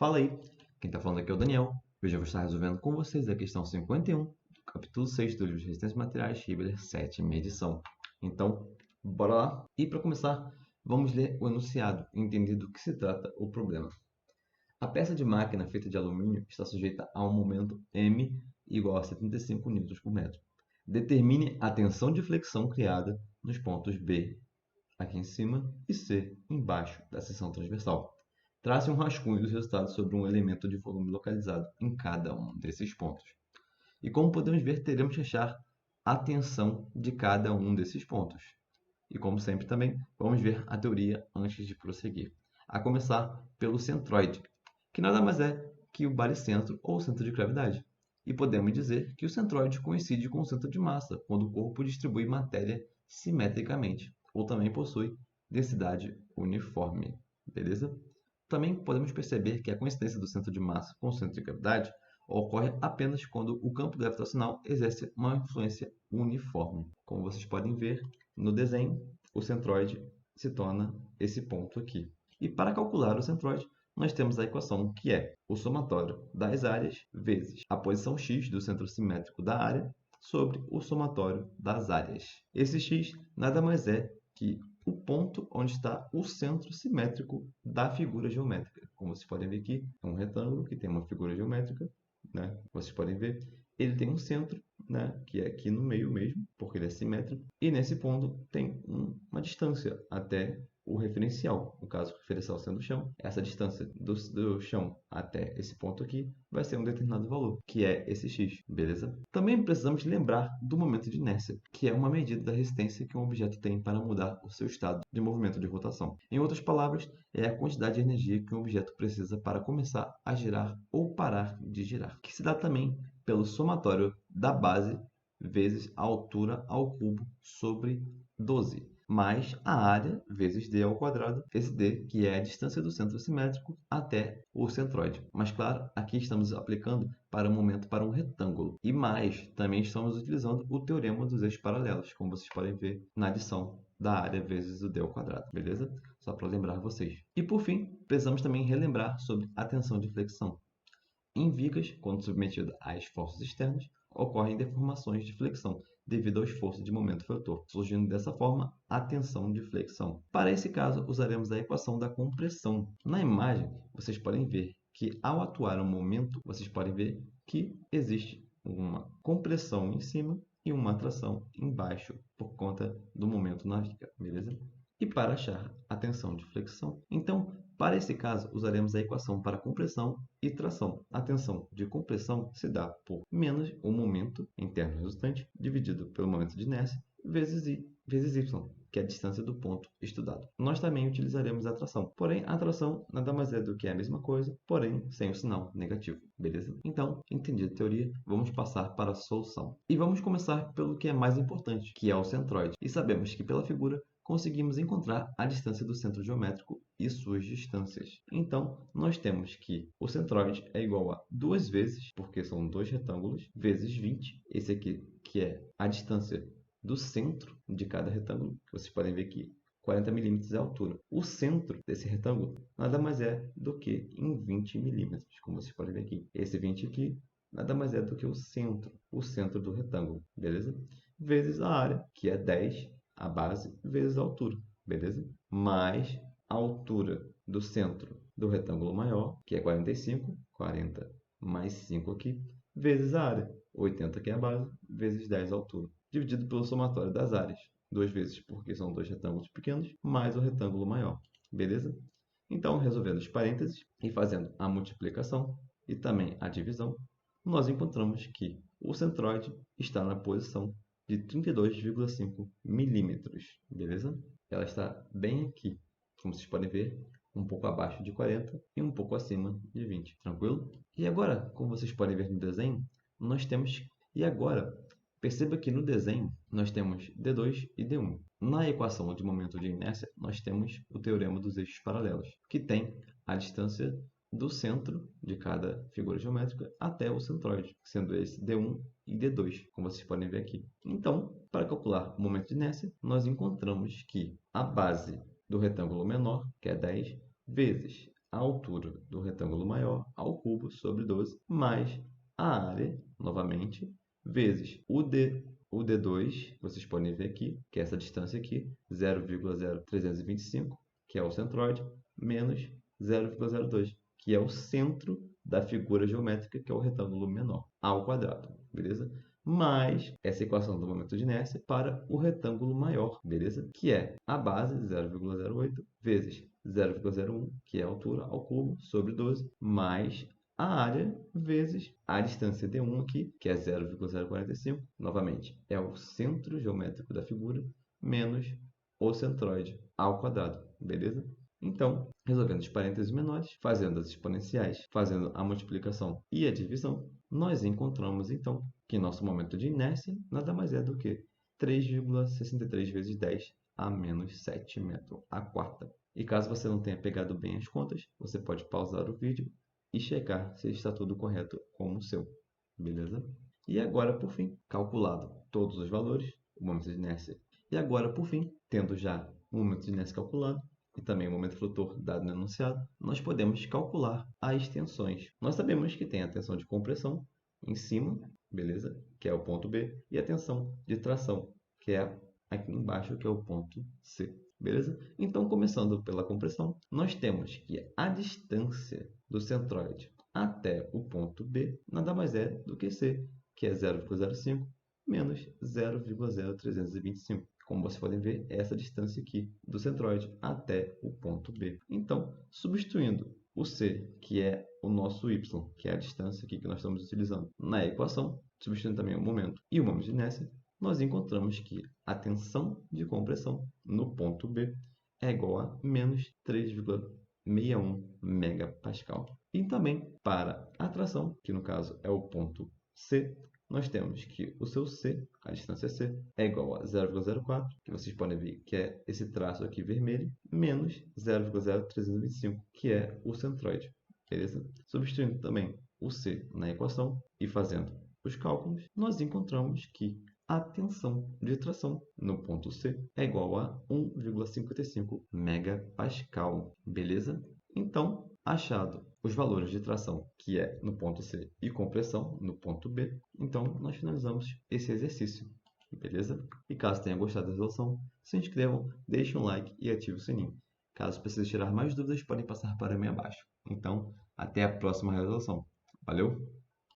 Fala aí, quem está falando aqui é o Daniel. Hoje eu vou estar resolvendo com vocês a questão 51, do capítulo 6 do livro de Resistência e Materiais, Hibbeler, 7ª edição. Então, bora lá? E para começar, vamos ler o enunciado e entender do que se trata o problema. A peça de máquina feita de alumínio está sujeita a um momento M igual a 75 N por metro. Determine a tensão de flexão criada nos pontos B, aqui em cima, e C, embaixo da seção transversal. Trace um rascunho dos resultados sobre um elemento de volume localizado em cada um desses pontos. E como podemos ver, teremos que achar a tensão de cada um desses pontos. E como sempre também, vamos ver a teoria antes de prosseguir. A começar pelo centroide, que nada mais é que o baricentro ou centro de gravidade. E podemos dizer que o centroide coincide com o centro de massa, quando o corpo distribui matéria simetricamente, ou também possui densidade uniforme. Beleza? Também podemos perceber que a coincidência do centro de massa com o centro de gravidade ocorre apenas quando o campo gravitacional exerce uma influência uniforme. Como vocês podem ver no desenho, o centroide se torna esse ponto aqui. E para calcular o centroide, nós temos a equação que é o somatório das áreas vezes a posição x do centro simétrico da área sobre o somatório das áreas. Esse x nada mais é que o ponto onde está o centro simétrico da figura geométrica. Como vocês podem ver aqui, é um retângulo que tem uma figura geométrica, né? Vocês podem ver, ele tem um centro, né? Que é aqui no meio mesmo, porque ele é simétrico, e nesse ponto tem uma distância até o referencial, no caso, o referencial sendo o chão, essa distância do chão até esse ponto aqui vai ser um determinado valor, que é esse x, beleza? Também precisamos lembrar do momento de inércia, que é uma medida da resistência que um objeto tem para mudar o seu estado de movimento de rotação. Em outras palavras, é a quantidade de energia que um objeto precisa para começar a girar ou parar de girar, que se dá também pelo somatório da base vezes a altura ao cubo sobre 12, mais a área vezes d ao quadrado, esse d que é a distância do centro simétrico até o centroide. Mas claro, aqui estamos aplicando para o momento para um retângulo. E mais, também estamos utilizando o teorema dos eixos paralelos, como vocês podem ver na adição da área vezes o d ao quadrado, beleza? Só para lembrar vocês. E por fim, precisamos também relembrar sobre a tensão de flexão. Em vigas, quando submetida a esforços externos, ocorrem deformações de flexão devido ao esforço de momento vetor, surgindo dessa forma a tensão de flexão. Para esse caso, usaremos a equação da compressão. Na imagem, vocês podem ver que ao atuar um momento, vocês podem ver que existe uma compressão em cima e uma atração embaixo por conta do momento na viga, beleza? E para achar a tensão de flexão, então, para esse caso, usaremos a equação para compressão e tração. A tensão de compressão se dá por menos o momento interno resultante dividido pelo momento de inércia vezes I vezes Y, que é a distância do ponto estudado. Nós também utilizaremos a tração, porém a tração nada mais é do que a mesma coisa, porém sem o sinal negativo, beleza? Então, entendida a teoria, vamos passar para a solução. E vamos começar pelo que é mais importante, que é o centroide. E sabemos que pela figura conseguimos encontrar a distância do centro geométrico e suas distâncias. Então, nós temos que o centroide é igual a 2 vezes, porque são dois retângulos, vezes 20, esse aqui que é a distância do centro de cada retângulo, que vocês podem ver que 40 milímetros é a altura. O centro desse retângulo nada mais é do que em 20 milímetros, como vocês podem ver aqui. Esse 20 aqui nada mais é do que o centro do retângulo, beleza? Vezes a área, que é 10, a base, vezes a altura, beleza? Mais a altura do centro do retângulo maior, que é 45, 40 mais 5 aqui, vezes a área, 80 que é a base, vezes 10 a altura, dividido pelo somatório das áreas, 2 vezes porque são dois retângulos pequenos, mais o retângulo maior, beleza? Então, resolvendo os parênteses e fazendo a multiplicação e também a divisão, nós encontramos que o centroide está na posição de 32,5 milímetros, beleza? Ela está bem aqui, como vocês podem ver, um pouco abaixo de 40 e um pouco acima de 20, tranquilo? E agora, como vocês podem ver no desenho, nós temos... E agora, perceba que no desenho nós temos D2 e D1. Na equação de momento de inércia, nós temos o teorema dos eixos paralelos, que tem a distância do centro de cada figura geométrica até o centroide, sendo esse D1 e D2, como vocês podem ver aqui. Então, para calcular o momento de inércia, nós encontramos que a base do retângulo menor, que é 10, vezes a altura do retângulo maior ao cubo sobre 12, mais a área, novamente, vezes o D2, vocês podem ver aqui, que é essa distância aqui, 0,0325, que é o centroide, menos 0,02, que é o centro da figura geométrica, que é o retângulo menor, ao quadrado, beleza? Mais essa equação do momento de inércia para o retângulo maior, beleza? Que é a base, 0,08, vezes 0,01, que é a altura ao cubo, sobre 12, mais a área vezes a distância D1 aqui, que é 0,045, novamente, é o centro geométrico da figura, menos o centroide ao quadrado, beleza? Então, resolvendo os parênteses menores, fazendo as exponenciais, fazendo a multiplicação e a divisão, nós encontramos, então, que nosso momento de inércia nada mais é do que 3,63 vezes 10 a menos 7 metros a quarta. E caso você não tenha pegado bem as contas, você pode pausar o vídeo e checar se está tudo correto com o seu, beleza? E agora, por fim, calculado todos os valores, o momento de inércia. E agora, por fim, tendo já o momento de inércia calculado, e também o momento flutor dado no enunciado, nós podemos calcular as tensões. Nós sabemos que tem a tensão de compressão em cima, beleza? Que é o ponto B, e a tensão de tração, que é aqui embaixo, que é o ponto C, beleza? Então, começando pela compressão, nós temos que a distância do centroide até o ponto B nada mais é do que C, que é 0,05 menos 0,0325. Como vocês podem ver, é essa distância aqui do centroide até o ponto B. Então, substituindo o C, que é o nosso Y, que é a distância aqui que nós estamos utilizando, na equação, substituindo também o momento e o momento de inércia, nós encontramos que a tensão de compressão no ponto B é igual a menos 3,61 megapascal. E também para a tração, que no caso é o ponto C, nós temos que o seu C, a distância C, é igual a 0,04, que vocês podem ver que é esse traço aqui vermelho, menos 0,0325, que é o centroide, beleza? Substituindo também o C na equação e fazendo os cálculos, nós encontramos que a tensão de tração no ponto C é igual a 1,55 megapascal, beleza? Então, achado os valores de tração, que é no ponto C, e compressão no ponto B, então nós finalizamos esse exercício, beleza? E caso tenha gostado da resolução, se inscrevam, deixem um like e ativem o sininho. Caso precise tirar mais dúvidas, podem passar para mim abaixo. Então, até a próxima resolução. Valeu!